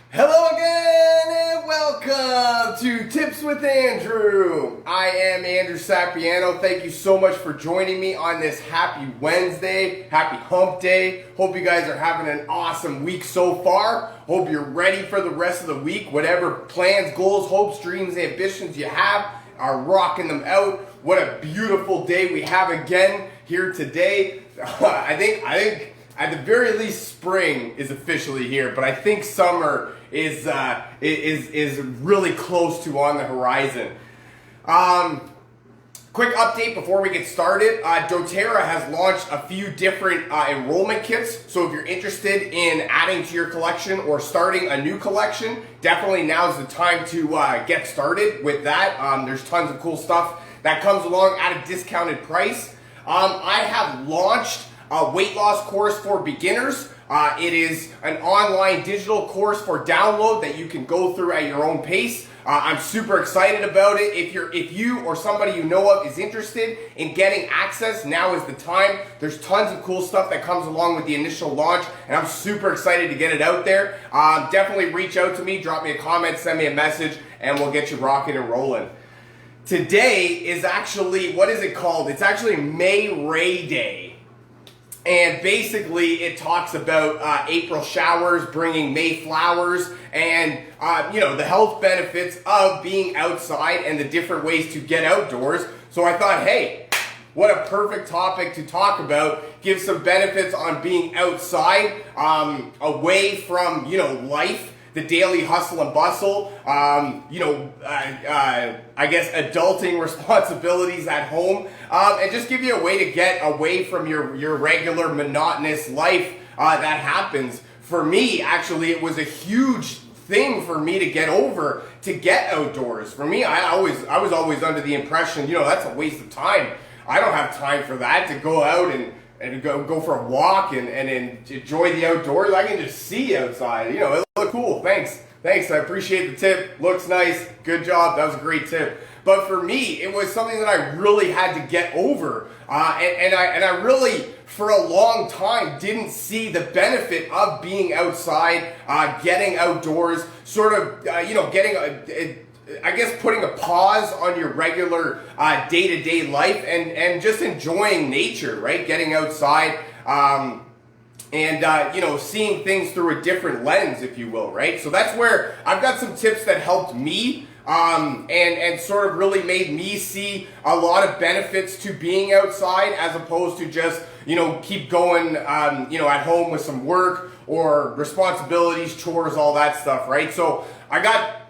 Hello again and welcome to Tips with Andrew. I am Andrew Sapiano. Thank you so much for joining me on this happy Wednesday, happy hump day. Hope you guys are having an awesome week so far. Hope you're ready for the rest of the week. Whatever plans, goals, hopes, dreams, ambitions you have are rocking them out. What a beautiful day we have again here today. I think at the very least, spring is officially here, but I think summer is really close to on the horizon. Quick update before we get started. doTERRA has launched a few different enrollment kits, so if you're interested in adding to your collection or starting a new collection, definitely now's the time to get started with that. There's tons of cool stuff that comes along at a discounted price. I have launched a weight loss course for beginners. It is an online digital course for download that you can go through at your own pace. I'm super excited about it. If you or somebody you know of is interested in getting access, now is the time. There's tons of cool stuff that comes along with the initial launch, and I'm super excited to get it out there. Definitely reach out to me, drop me a comment, send me a message, and we'll get you rocking and rolling. Today is actually, what is it called? It's actually May Ray Day. And basically, it talks about April showers bringing May flowers and, the health benefits of being outside and the different ways to get outdoors. So I thought, hey, what a perfect topic to talk about. Give some benefits on being outside, away from, life, the daily hustle and bustle, I guess adulting responsibilities at home, and just give you a way to get away from your regular monotonous life that happens. For me, actually, it was a huge thing for me to get over, to get outdoors. For me, I was always under the impression, that's a waste of time. I don't have time for that, to go out and go for a walk and enjoy the outdoors. I can just see outside. It looks cool. Thanks. I appreciate the tip. Looks nice. Good job. That was a great tip. But for me, it was something that I really had to get over. And I really, for a long time, didn't see the benefit of being outside, getting outdoors, sort of, getting putting a pause on your regular day-to-day life and just enjoying nature, right? Getting outside and seeing things through a different lens, if you will, right? So that's where I've got some tips that helped me and sort of really made me see a lot of benefits to being outside as opposed to just, keep going, at home with some work or responsibilities, chores, all that stuff, right? So I got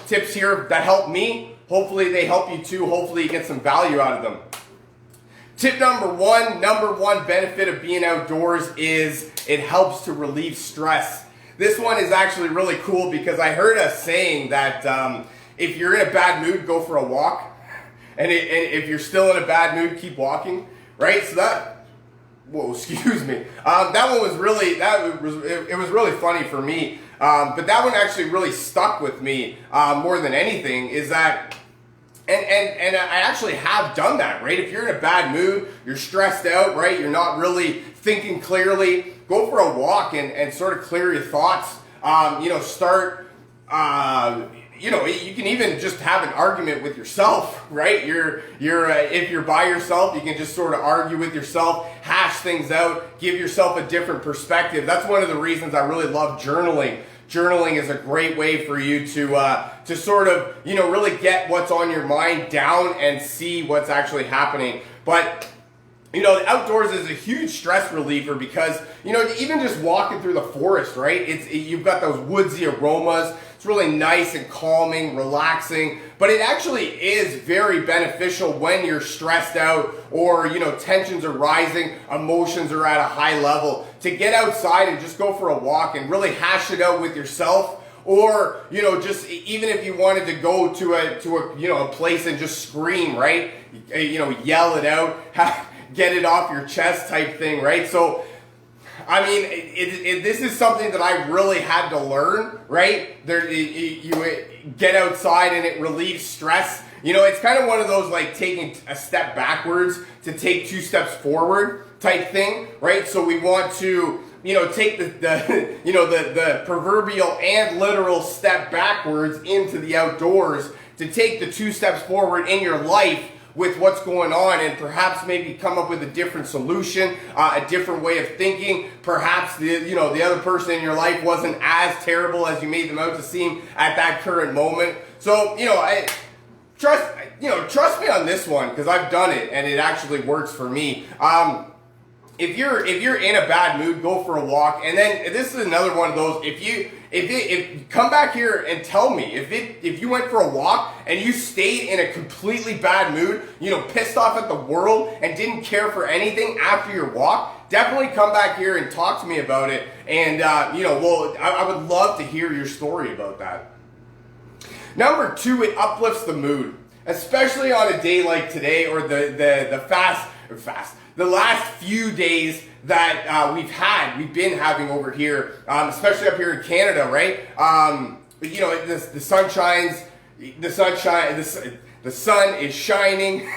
tips here that help me. Hopefully they help you too. Hopefully you get some value out of them. Tip number one benefit of being outdoors is it helps to relieve stress. This one is actually really cool because I heard a saying that if you're in a bad mood, go for a walk. And if you're still in a bad mood, keep walking, right? So excuse me. That one was really, it was really funny for me. But that one actually really stuck with me more than anything is that, and I actually have done that, right? If you're in a bad mood, you're stressed out, right? You're not really thinking clearly, go for a walk and sort of clear your thoughts. You can even just have an argument with yourself, right? If you're by yourself, you can just sort of argue with yourself, hash things out, give yourself a different perspective. That's one of the reasons I really love journaling. Journaling is a great way for you to sort of, really get what's on your mind down and see what's actually happening. But the outdoors is a huge stress reliever because, even just walking through the forest, right? You've got those woodsy aromas. It's really nice and calming, relaxing, but it actually is very beneficial when you're stressed out or, tensions are rising, emotions are at a high level, to get outside and just go for a walk and really hash it out with yourself. Or, just even if you wanted to go to a place and just scream, right? Yell it out, get it off your chest type thing, right? So, I mean, this is something that I really had to learn, right? You get outside and it relieves stress. It's kind of one of those like taking a step backwards to take two steps forward type thing, right? So we want to take the the proverbial and literal step backwards into the outdoors, to take the 2 steps forward in your life with what's going on, and perhaps maybe come up with a different solution, a different way of thinking. Perhaps the other person in your life wasn't as terrible as you made them out to seem at that current moment. So trust me on this one, because I've done it and it actually works for me. If you're in a bad mood, go for a walk. And then this is another one of those. If come back here and tell me if you went for a walk and you stayed in a completely bad mood, pissed off at the world and didn't care for anything after your walk, definitely come back here and talk to me about it. And I would love to hear your story about that. Number 2, it uplifts the mood, especially on a day like today, or the last few days that we've been having over here, especially up here in Canada, right? The sun shines, the sun is shining.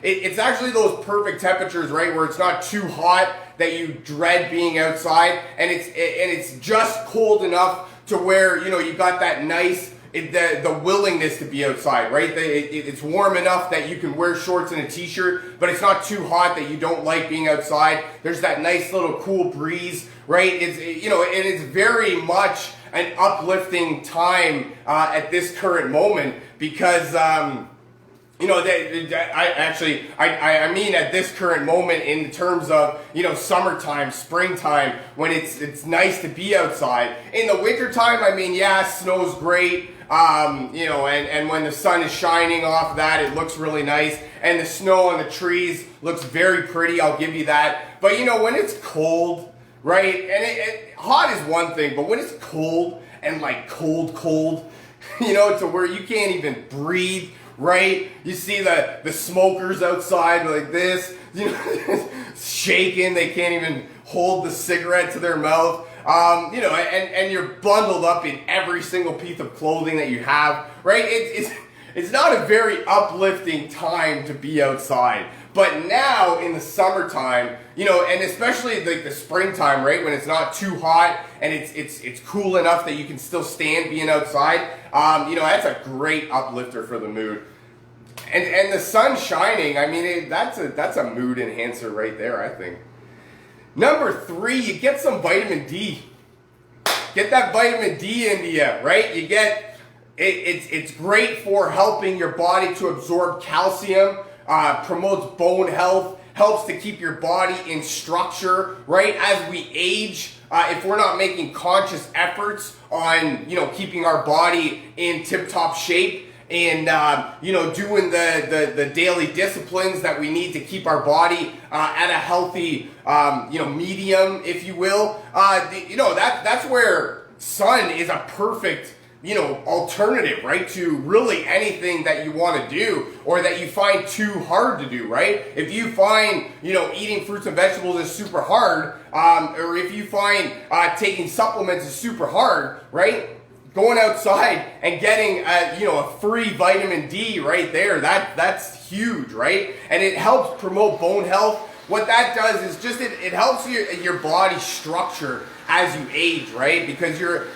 It's actually those perfect temperatures, right, where it's not too hot that you dread being outside, and it's just cold enough to where you got that nice. The willingness to be outside, right? It's warm enough that you can wear shorts and a t-shirt, but it's not too hot that you don't like being outside. There's that nice little cool breeze, right? It is very much an uplifting time at this current moment, because I mean at this current moment in terms of summertime, springtime, when it's nice to be outside. In the wintertime, I mean, yeah, snow's great. And when the sun is shining off that, it looks really nice, and the snow on the trees looks very pretty, I'll give you that. But when it's cold, right, and hot is one thing, but when it's cold, and like cold, to where you can't even breathe, right? You see the smokers outside like this, shaking, they can't even hold the cigarette to their mouth. And you're bundled up in every single piece of clothing that you have, right? It's not a very uplifting time to be outside. But now in the summertime, and especially like the springtime, right, when it's not too hot and it's cool enough that you can still stand being outside, that's a great uplifter for the mood. And the sun shining, I mean, that's a mood enhancer right there, I think. Number 3, you get some vitamin D. Get that vitamin D into you, right? You get it's great for helping your body to absorb calcium, promotes bone health, helps to keep your body in structure, right? As we age, if we're not making conscious efforts on keeping our body in tip-top shape, and doing the daily disciplines that we need to keep our body at a healthy medium, if you will, that's where sun is a perfect alternative, right, to really anything that you want to do or that you find too hard to do, right? If you find eating fruits and vegetables is super hard, or if you find taking supplements is super hard, right? Going outside and getting a free vitamin D right there, that's huge, right? And it helps promote bone health. What that does is just it helps your body structure as you age, right? Because you're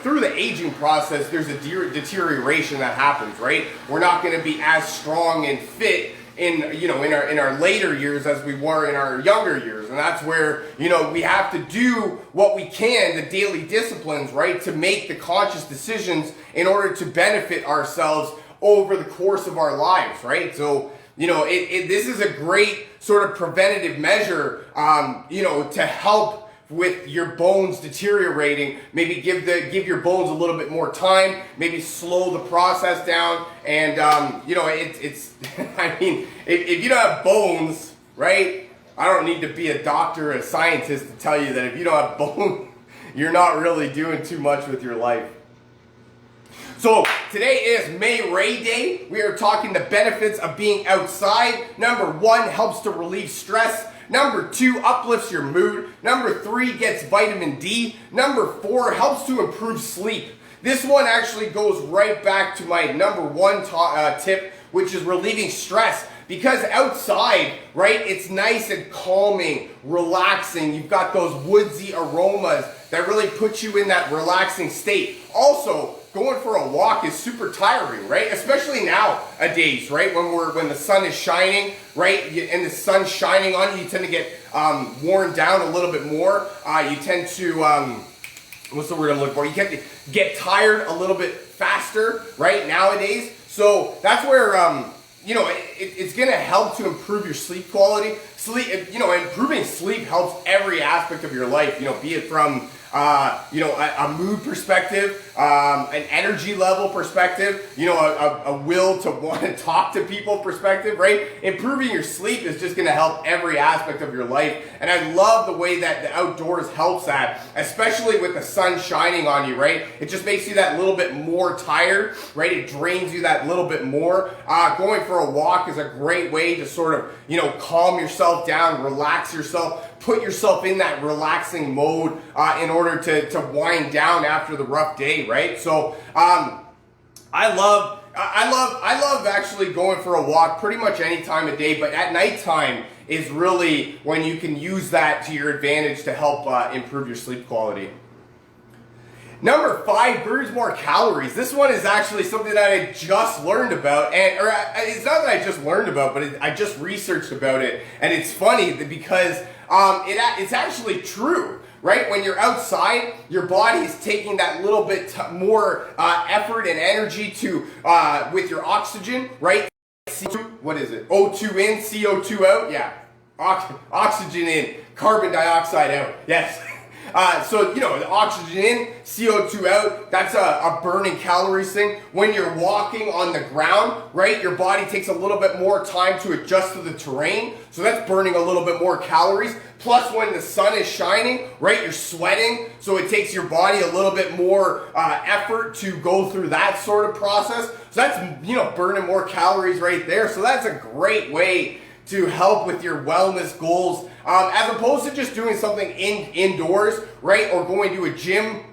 through the aging process, there's a deterioration that happens, right? We're not going to be as strong and fit in our later years as we were in our younger years, and that's where we have to do what we can, the daily disciplines, right, to make the conscious decisions in order to benefit ourselves over the course of our lives, right? So this is a great sort of preventative measure, to help with your bones deteriorating. Maybe give your bones a little bit more time, maybe slow the process down, and it's I mean, if you don't have bones, right, I don't need to be a doctor or a scientist to tell you that if you don't have bones, you're not really doing too much with your life. So today is May Ray Day. We are talking the benefits of being outside. Number 1, helps to relieve stress. Number 2, uplifts your mood. Number 3, gets vitamin D. Number 4, helps to improve sleep. This one actually goes right back to my number 1 tip, which is relieving stress. Because outside, right, it's nice and calming, relaxing. You've got those woodsy aromas that really put you in that relaxing state. Also, going for a walk is super tiring, right? Especially nowadays, right? When the sun is shining, right? And the sun's shining on you, you tend to get worn down a little bit more. You tend to, what's the word I'm looking for? You get tired a little bit faster, right? Nowadays. So that's where, you know, it's going to help to improve your sleep quality. Sleep, you know, improving sleep helps every aspect of your life, you know, be it from, you know, a mood perspective, an energy level perspective, you know, a will to want to talk to people perspective, right? Improving your sleep is just going to help every aspect of your life. And I love the way that the outdoors helps that, especially with the sun shining on you, right? It just makes you that little bit more tired, right? It drains you that little bit more. Going for a walk is a great way to sort of, you know, calm yourself down, relax yourself, put yourself in that relaxing mode in order to wind down after the rough day, right? So I love actually going for a walk pretty much any time of day, but at nighttime is really when you can use that to your advantage to help improve your sleep quality. Number 5, burns more calories. This one is actually something that I just learned about, it's not that I just learned about, but I just researched about it, and it's funny because it's actually true, right? When you're outside, your body is taking that little bit more effort and energy to with your oxygen, right? What is it? O2 in, CO2 out. Yeah, oxygen in, carbon dioxide out. Yes. So, you know, the oxygen in, CO2 out, that's a burning calories thing. When you're walking on the ground, right, your body takes a little bit more time to adjust to the terrain. So that's burning a little bit more calories. Plus, when the sun is shining, right, you're sweating. So it takes your body a little bit more effort to go through that sort of process. So that's, you know, burning more calories right there. So that's a great way to help with your wellness goals, as opposed to just doing something indoors, right, or going to a gym.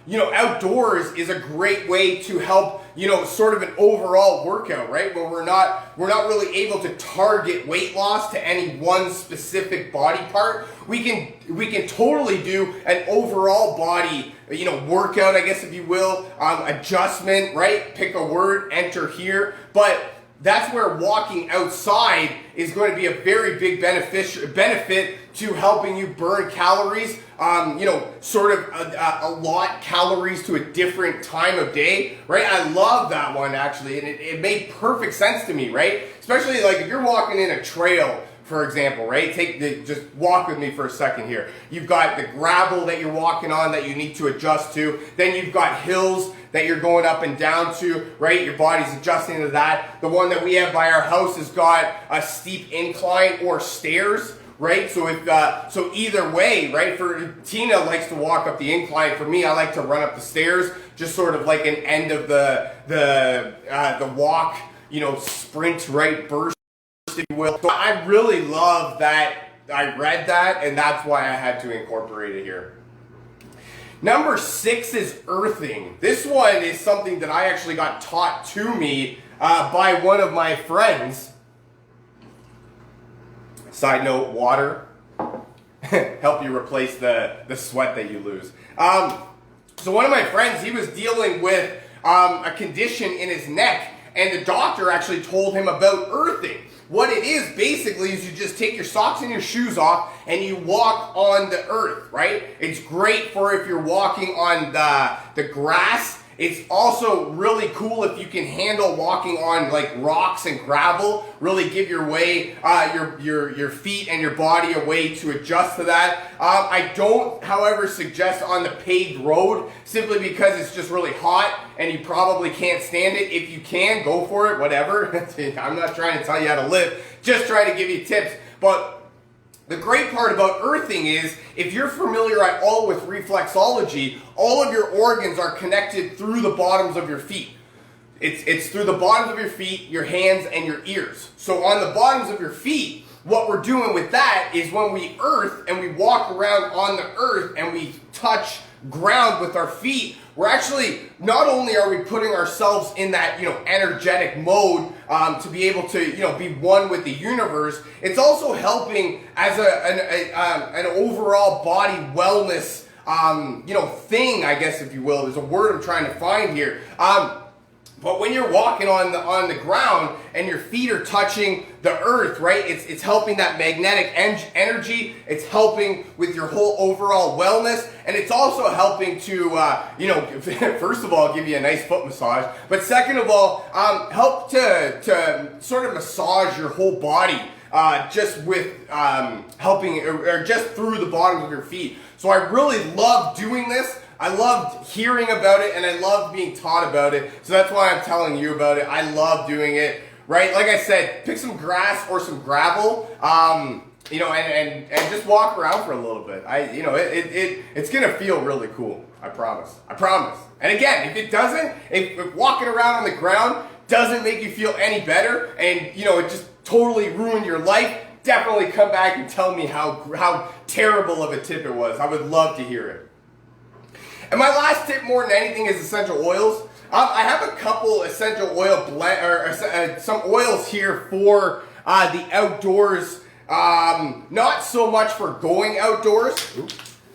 You know, outdoors is a great way to help, you know, sort of an overall workout, right, where we're not really able to target weight loss to any one specific body part. We can totally do an overall body, you know, workout, I guess, if you will, adjustment, right? Pick a word, enter here, but that's where walking outside is going to be a very big benefit to helping you burn calories, you know, sort of allot calories to a different time of day, right? I love that one, actually, and it made perfect sense to me, right? Especially like if you're walking in a trail, for example, right? Just walk with me for a second here. You've got the gravel that you're walking on that you need to adjust to. Then you've got hills that you're going up and down to, right? Your body's adjusting to that. The one that we have by our house has got a steep incline or stairs, right? So so either way, right? For Tina likes to walk up the incline. For me, I like to run up the stairs, just sort of like an end of the walk, you know, sprint, right? Burst, if you will. So I really love that I read that, and that's why I had to incorporate it here. Number 6 is earthing. This one is something that I actually got taught to me by one of my friends. Side note, water. Help you replace the sweat that you lose. So one of my friends, he was dealing with a condition in his neck, and the doctor actually told him about earthing. What it is basically is you just take your socks and your shoes off and you walk on the earth, right? It's great for if you're walking on the grass. It's also really cool if you can handle walking on like rocks and gravel. Really give your feet and your body a way to adjust to that. I don't, however, suggest on the paved road simply because it's just really hot and you probably can't stand it. If you can, go for it, whatever. I'm not trying to tell you how to live, just trying to give you tips. But the great part about earthing is, if you're familiar at all with reflexology, all of your organs are connected through the bottoms of your feet. It's through the bottoms of your feet, your hands, and your ears. So on the bottoms of your feet, what we're doing with that is when we earth and we walk around on the earth and we touch ground with our feet, we're actually, not only are we putting ourselves in that, energetic mode to be able to, be one with the universe, it's also helping as an overall body wellness, thing, I guess, if you will. There's a word I'm trying to find here. But when you're walking on the ground and your feet are touching the earth, right? It's helping that magnetic energy. It's helping with your whole overall wellness, and it's also helping to, first of all, give you a nice foot massage, but second of all, help to sort of massage your whole body. Just with helping, or just through the bottoms of your feet. So I really love doing this. I loved hearing about it, and I love being taught about it. So that's why I'm telling you about it. I love doing it, right? Like I said, pick some grass or some gravel, and just walk around for a little bit. It's gonna feel really cool. I promise. I promise. And again, if it doesn't, if walking around on the ground doesn't make you feel any better, and it just totally ruined your life, definitely come back and tell me how terrible of a tip it was. I would love to hear it. And my last tip, more than anything, is essential oils. I have a couple essential oil some oils here for the outdoors. Not so much for going outdoors,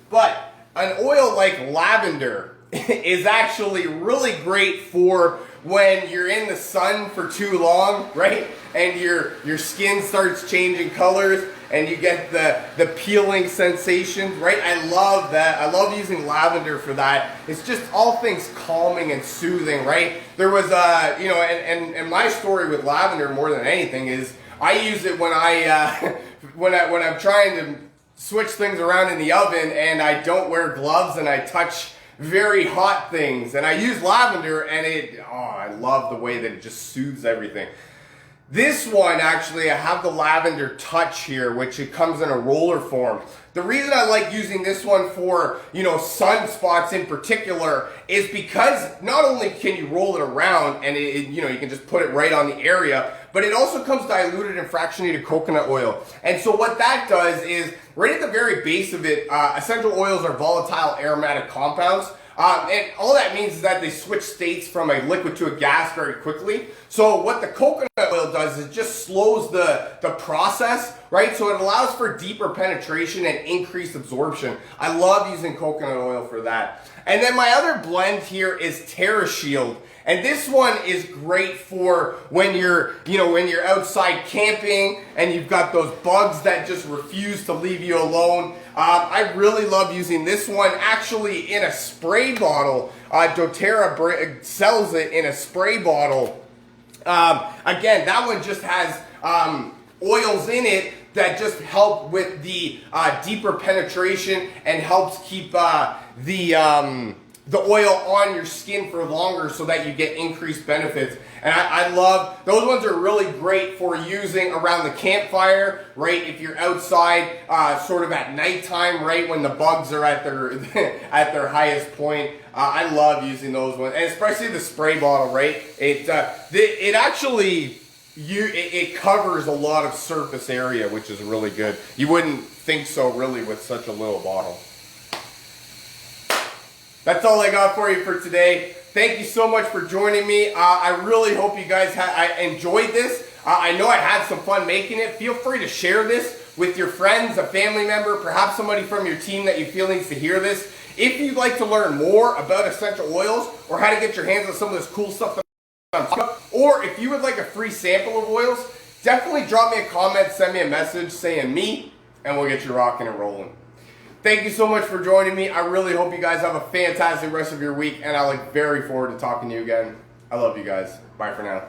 but an oil like lavender is actually really great for when you're in the sun for too long, right? And your skin starts changing colors and you get the peeling sensation, right? I love that. I love using lavender for that. It's just all things calming and soothing, right? There was and my story with lavender more than anything is I use it when when I'm trying to switch things around in the oven and I don't wear gloves and I touch very hot things, and I use lavender, and I love the way that it just soothes everything. This one, actually, I have the lavender touch here, which it comes in a roller form. The reason I like using this one for, sunspots in particular is because not only can you roll it around and you can just put it right on the area, but it also comes diluted in fractionated coconut oil. And so what that does is, right at the very base of it, essential oils are volatile aromatic compounds. And all that means is that they switch states from a liquid to a gas very quickly. So what the coconut oil does is just slows the process, right? So it allows for deeper penetration and increased absorption. I love using coconut oil for that. And then my other blend here is TerraShield. And this one is great for when you're outside camping and you've got those bugs that just refuse to leave you alone. I really love using this one actually in a spray bottle. doTERRA sells it in a spray bottle. Again, that one just has oils in it that just help with the deeper penetration and helps keep the oil on your skin for longer so that you get increased benefits. And I love, those ones are really great for using around the campfire, right? If you're outside sort of at nighttime, right? When the bugs are at their highest point. I love using those ones, and especially the spray bottle, right? It actually, it covers a lot of surface area, which is really good. You wouldn't think so really with such a little bottle. That's all I got for you for today. Thank you so much for joining me. I really hope you guys enjoyed this. I know I had some fun making it. Feel free to share this with your friends, a family member, perhaps somebody from your team that you feel needs to hear this. If you'd like to learn more about essential oils or how to get your hands on some of this cool stuff that I'm talking about, or if you would like a free sample of oils, definitely drop me a comment, send me a message saying me, and we'll get you rocking and rolling. Thank you so much for joining me. I really hope you guys have a fantastic rest of your week, and I look very forward to talking to you again. I love you guys. Bye for now.